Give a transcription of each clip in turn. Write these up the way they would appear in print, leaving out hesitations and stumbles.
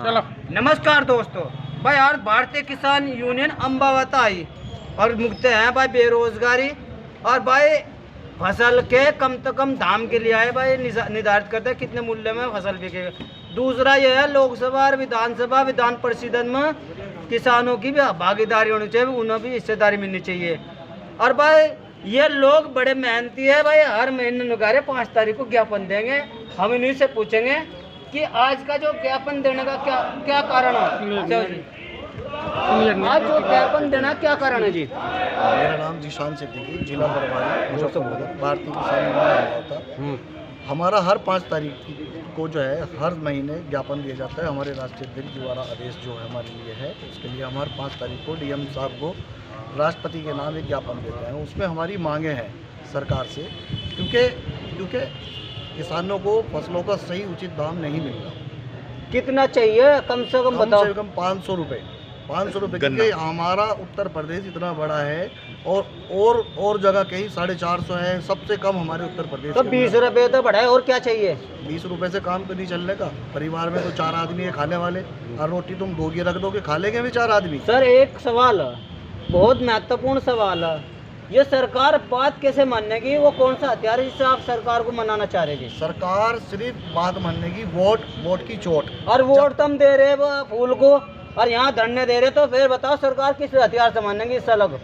चलो। नमस्कार दोस्तों, भाई यार भारतीय किसान यूनियन अम्बावत आई और मुक्त हैं भाई बेरोजगारी और भाई फसल के कम से कम दाम के लिए आए भाई निर्धारित करते हैं कितने मूल्य में फसल बिकेगा। दूसरा यह है लोकसभा और विधानसभा विधान परिषद में किसानों की भी भागीदारी होनी चाहिए, उन्हें भी हिस्सेदारी मिलनी चाहिए। और भाई ये लोग बड़े मेहनती है भाई, हर महीने नुकारे 5 तारीख को ज्ञापन देंगे। हम इन्हीं से पूछेंगे कि आज का जो ज्ञापन देने का क्या कारण है। आज जो ज्ञापन देना क्या कारण है जी? मेरा नाम जीशान सिद्दीकी, जिला प्रभारी मुजफ्फरनगर, भारतीय किसान यूनियन था। हमारा हर 5 तारीख को जो है हर महीने ज्ञापन दिया जाता है। हमारे राष्ट्रीय अध्यक्ष द्वारा आदेश जो है हमारे लिए है, उसके लिए हम हर 5 तारीख को डीएम साहब को राष्ट्रपति के नाम एक ज्ञापन देते हैं। उसमें हमारी मांगे हैं सरकार से, क्योंकि किसानों को फसलों का सही उचित दाम नहीं मिल रहा। कितना चाहिए कम से कम बताओ? कम से कम 500 रुपये, 500 रुपये, क्योंकि हमारा उत्तर प्रदेश इतना बड़ा है और जगह कहीं 450 है, सबसे कम हमारे उत्तर प्रदेश। तो 20 रुपये तो बढ़ाए, और क्या चाहिए? 20 रुपये से काम तो नहीं चलने का। परिवार में तो 4 आदमी है खाने वाले, और रोटी तुम 2 की रख दोगे, खा लेंगे भी 4 आदमी। सर एक सवाल है, बहुत महत्वपूर्ण सवाल है, ये सरकार बात कैसे मानेगी? वो कौन सा हथियार है जिससे आप सरकार को मनाना चाह रहे हैं? सरकार सिर्फ बात मानने की, वोट की चोट। और वोट तुम दे रहे हो फूल को और यहाँ धरने दे रहे, तो फिर बताओ सरकार किस हथियार से मानेगी? इससे अलग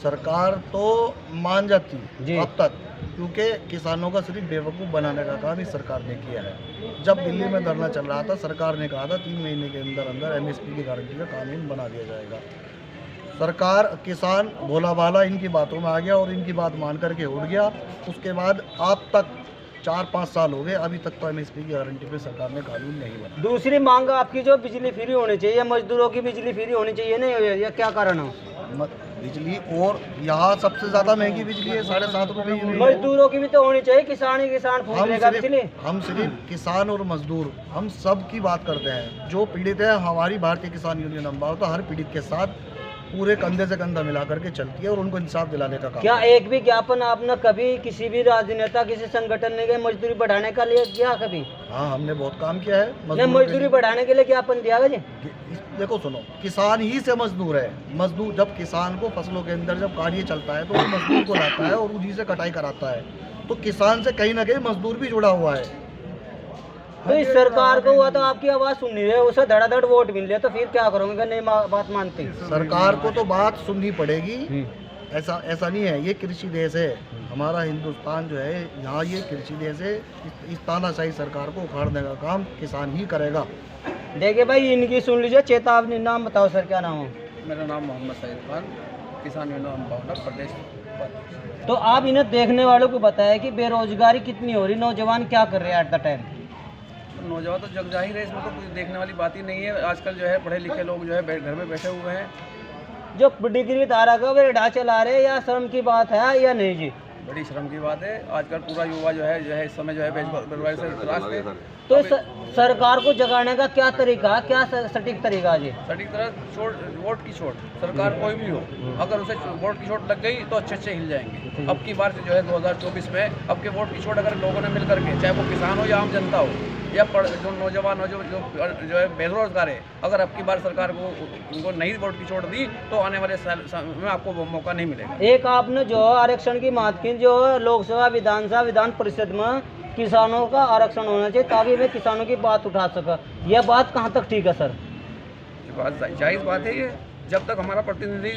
सरकार तो मान जाती अब तक, क्योंकि किसानों का सिर्फ बेवकूफ़ बनाने का काम इस सरकार ने किया है। जब दिल्ली में धरना चल रहा था, सरकार ने कहा था 3 महीने के अंदर अंदर MSP की गारंटी का कानून बना दिया जाएगा। सरकार, किसान भोला भाला इनकी बातों में आ गया और इनकी बात मान करके उड़ गया। उसके बाद अब तक 4-5 साल हो गए, अभी तक तो MSP की गारंटी पे सरकार ने कानून नहीं बना। दूसरी मांग आपकी जो बिजली फ्री होनी चाहिए, मजदूरों की बिजली फ्री होनी चाहिए, नहीं ये क्या कारण है? बिजली, और यहाँ सबसे ज़्यादा महंगी बिजली है, 7.5 रुपये। मजदूरों की भी तो होनी चाहिए, किसान ही किसान बिजली। हम सिर्फ किसान और मजदूर, हम सब की बात करते हैं। जो पीड़ित है, हमारी भारतीय किसान यूनियन अम्बावत हर पीड़ित के साथ पूरे कंधे से कंधा मिला करके चलती है और उनको इंसाफ दिलाने का काम। क्या एक भी ज्ञापन आपने कभी किसी भी राजनेता, किसी संगठन ने मजदूरी बढ़ाने का लिए किया कभी? हाँ, हमने बहुत काम किया है मजदूरी बढ़ाने के लिए ज्ञापन दिया जी? देखो सुनो, किसान ही से मजदूर है। मजदूर, जब किसान को फसलों के अंदर जब कार्य चलता है तो वो मजदूर को लाता है और उसी से कटाई कराता है, तो किसान से कहीं ना कहीं मजदूर भी जुड़ा हुआ है। तो इस सरकार को हुआ तो आपकी आवाज़ सुन नहीं रहे, उसे धड़ाधड़ वोट मिल रहे, तो फिर क्या करोगे? नहीं बात मानती सरकार को तो बात सुननी पड़ेगी। ऐसा नहीं है, ये कृषि देश है हमारा हिंदुस्तान जो है, यहाँ ये कृषि देश है। इस तानाशाही सरकार को उखाड़ने का काम किसान ही करेगा। देखिए भाई, इनकी सुन लीजिए चेतावनी। नाम बताओ सर, क्या नाम है? मेरा नाम मोहम्मद सईद खान, किसान यूनियन अम्बावत प्रदेश। तो आप इन्हें देखने वालों को बताया कि बेरोजगारी कितनी हो रही, नौजवान क्या कर रहे हैं एट द टाइम? नौजवान तो जग जाहिर है, इसमें तो कुछ देखने वाली बात ही नहीं है। आजकल जो है पढ़े लिखे लोग जो है घर में बैठे हुए हैं। जो डिग्री धारक है वो ढा चला रहे, या शर्म की बात है या नहीं जी? बड़ी शर्म की बात है। आजकल पूरा युवा जो है इस समय जो है बेरोजगारी से त्रास्त है। तो सरकार को जगाने का क्या तरीका, क्या सटीक तरीका जी? सटीक तरह वोट की छूट, सरकार कोई भी हो, अगर उसे वोट की छूट लग गई तो अच्छे हिल जाएंगे। अब की बार से जो है 2024 में अब के वोट की छूट अगर लोगों ने मिल करके, चाहे वो किसान हो या आम जनता हो या जो नौजवान हो, जो है बेरोजगार है, अगर अब की बार सरकार को उनको नई वोट की छूट दी तो आने वाले समय में आपको वो मौका नहीं मिलेगा। एक आपने जो आरक्षण की बात की, जो लोकसभा विधानसभा विधान परिषद में किसानों का आरक्षण होना चाहिए ताकि वे किसानों की बात उठा सके, यह बात कहाँ तक ठीक है सर? बात जायज़ बात है ये। जब तक हमारा प्रतिनिधि